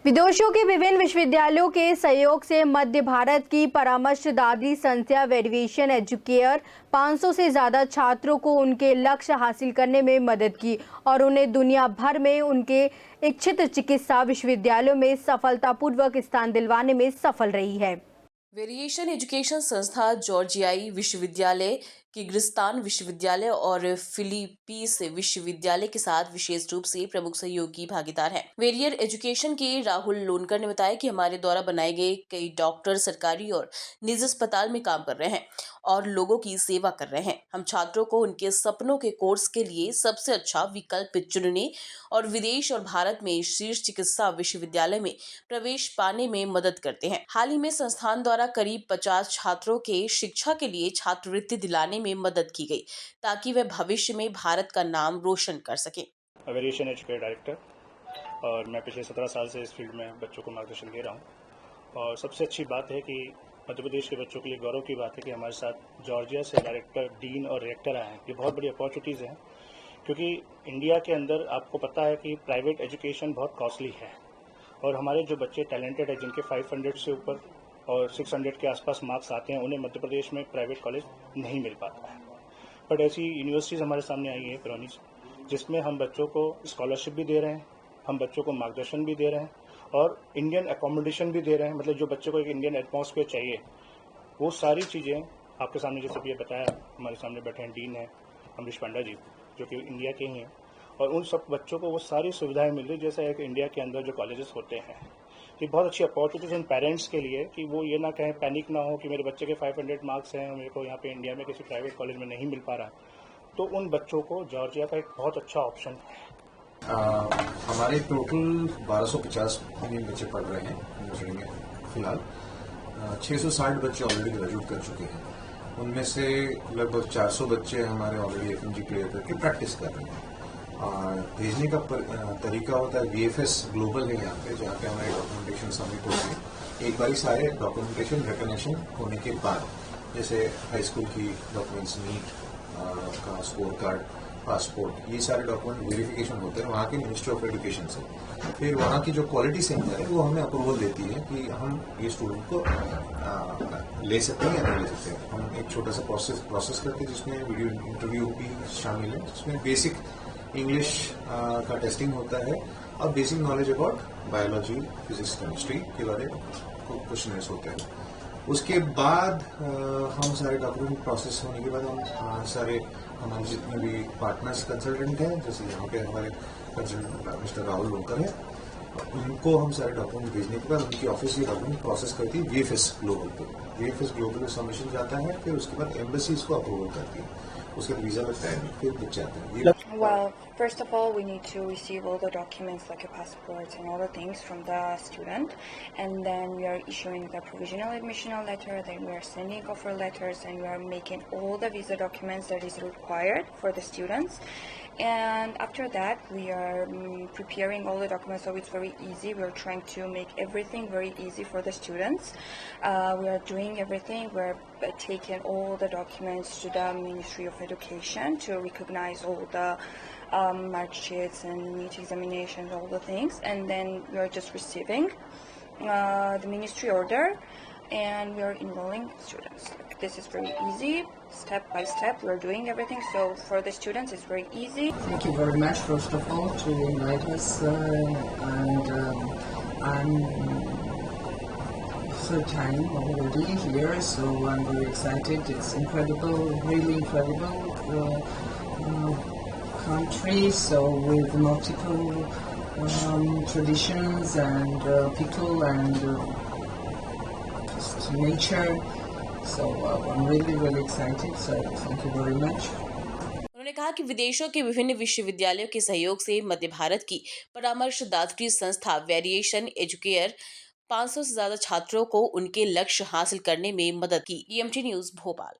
विदेशों के विभिन्न विश्वविद्यालयों के सहयोग से मध्य भारत की परामर्शदात्री संस्था वेरिएशन एजुकेयर 500 से ज़्यादा छात्रों को उनके लक्ष्य हासिल करने में मदद की और उन्हें दुनिया भर में उनके इच्छित चिकित्सा विश्वविद्यालयों में सफलतापूर्वक स्थान दिलवाने में सफल रही है। वेरिएशन एजुकेशन संस्था जॉर्जियाई विश्वविद्यालय, किर्गिस्तान विश्वविद्यालय और फिलीपींस विश्वविद्यालय के साथ विशेष रूप से प्रमुख सहयोगी भागीदार हैं। वेरियर एजुकेशन के राहुल लोनकर ने बताया कि हमारे द्वारा बनाए गए कई डॉक्टर सरकारी और निजी अस्पताल में काम कर रहे हैं और लोगों की सेवा कर रहे हैं। हम छात्रों को उनके सपनों के कोर्स के लिए सबसे अच्छा विकल्प चुनने और विदेश और भारत में शीर्ष चिकित्सा विश्वविद्यालय में प्रवेश पाने में मदद करते हैं। हाल ही में संस्थान द्वारा करीब 50 छात्रों के शिक्षा के लिए छात्रवृत्ति दिलाने में मदद की गई ताकि वे भविष्य में भारत का नाम रोशन कर सकें। वेरिएशन एजुकेयर डायरेक्टर और मैं पिछले 17 साल से इस फील्ड में बच्चों को मार्गदर्शन दे रहा हूँ और सबसे अच्छी बात है कि मध्य प्रदेश के बच्चों के लिए गौरव की बात है कि हमारे साथ जॉर्जिया से डायरेक्टर, डीन और रेक्टर आए हैं। ये बहुत बड़ी अपॉर्चुनिटीज़ हैं क्योंकि इंडिया के अंदर आपको पता है कि प्राइवेट एजुकेशन बहुत कॉस्टली है और हमारे जो बच्चे टैलेंटेड हैं जिनके 500 से ऊपर और 600 के आसपास मार्क्स आते हैं, उन्हें मध्य प्रदेश में प्राइवेट कॉलेज नहीं मिल पाता है। बट ऐसी यूनिवर्सिटीज़ हमारे सामने आई हैं पुरानी, जिसमें हम बच्चों को स्कॉलरशिप भी दे रहे हैं, हम बच्चों को मार्गदर्शन भी दे रहे हैं और इंडियन अकोमोडेशन भी दे रहे हैं। मतलब जो बच्चे को एक इंडियन एटमॉस्फेयर चाहिए, वो सारी चीज़ें आपके सामने, जैसे भी ये बताया, हमारे सामने बैठे हैं डीन है अमरीश पांडा जी, जो कि इंडिया के ही हैं, और उन सब बच्चों को वो सारी सुविधाएं मिल रही जैसे एक इंडिया के अंदर जो कॉलेजेस होते हैं। ये बहुत अच्छी अपॉर्चुनिटीज इन पेरेंट्स के लिए कि वो ये ना कहें, पैनिक ना हो कि मेरे बच्चे के 500 मार्क्स हैं, मेरे को यहाँ पे इंडिया में किसी प्राइवेट कॉलेज में नहीं मिल पा रहा। तो उन बच्चों को जॉर्जिया का एक बहुत अच्छा ऑप्शन है। हमारे टोटल 1250 इंडियन बच्चे पढ़ रहे हैं यूनिवर्सिटी में फिलहाल। 660 बच्चे ऑलरेडी ग्रेजुएट कर चुके हैं। उनमें से लगभग 400 बच्चे हमारे ऑलरेडी एफएमजी क्लियर करके प्रैक्टिस कर रहे हैं। भेजने का तरीका होता है VFS ग्लोबल है यहाँ पे, जहाँ पे हमारे डॉक्यूमेंटेशन सबमिट होते हैं। एक बार सारे डॉक्यूमेंटेशन रिकग्निशन होने के बाद, जैसे हाई स्कूल की डॉक्यूमेंट्स, नीट का स्कोर कार्ड, पासपोर्ट, ये सारे डॉक्यूमेंट वेरिफिकेशन होते हैं वहाँ के मिनिस्ट्री ऑफ एजुकेशन से। फिर वहाँ की जो क्वालिटी सेंटर है वो हमें अप्रूवल देती है कि हम ये स्टूडेंट को ले सकते हैं या नहीं ले सकते। हम एक छोटा सा प्रोसेस करते हैं जिसमें वीडियो इंटरव्यू भी शामिल है, जिसमें बेसिक इंग्लिश का टेस्टिंग होता है और basic knowledge about biology, physics, chemistry के बारे में क्वेश्चनर्स होते हैं। उसके बाद हम सारे डॉक्यूमेंट प्रोसेस होने के बाद हम सारे हमारे जितने भी पार्टनर्स कंसल्टेंट हैं, जैसे यहाँ पे हमारे कंसल्टेंट मिस्टर राहुल लोकर है, उनको हम सारे डॉक्यूमेंट भेजने के बाद उनकी ऑफिस ये डॉक्यूमेंट प्रोसेस करती है VFS ग्लोबल पे। VFS ग्लोबल में सबमिशन जाता है, फिर उसके बाद एम्बेसी इसको अप्रूवल करती है, उसके बाद वीजा लगता है, फिर बच्चे आते हैं। Well, first of all, we need to receive all the documents like a passport and all the things from the student, and then we are issuing the provisional admission letter, then we are sending offer letters, and we are making all the visa documents that is required for the students. And after that, we are preparing all the documents, so it's very easy. We are trying to make everything very easy for the students. We are doing everything. We're taking all the documents to the Ministry of Education to recognize all the mark sheets and NEET examinations, all the things. And then we are just receiving the ministry order, and we are enrolling students. This is very easy, step by step. We are doing everything, so for the students it's very easy. Thank you very much, first of all, to invite us, and I'm third time already here, so I'm very excited. It's incredible, really incredible country, so with multiple traditions and people and nature. So I'm really excited. So thank you very much. उन्होंने कहा कि विदेशों के विभिन्न विश्वविद्यालयों के सहयोग से मध्य भारत की परामर्शदात्री संस्था वेरिएशन एजुकेयर 500 से ज्यादा छात्रों को उनके लक्ष्य हासिल करने में मदद की। EMT news Bhopal.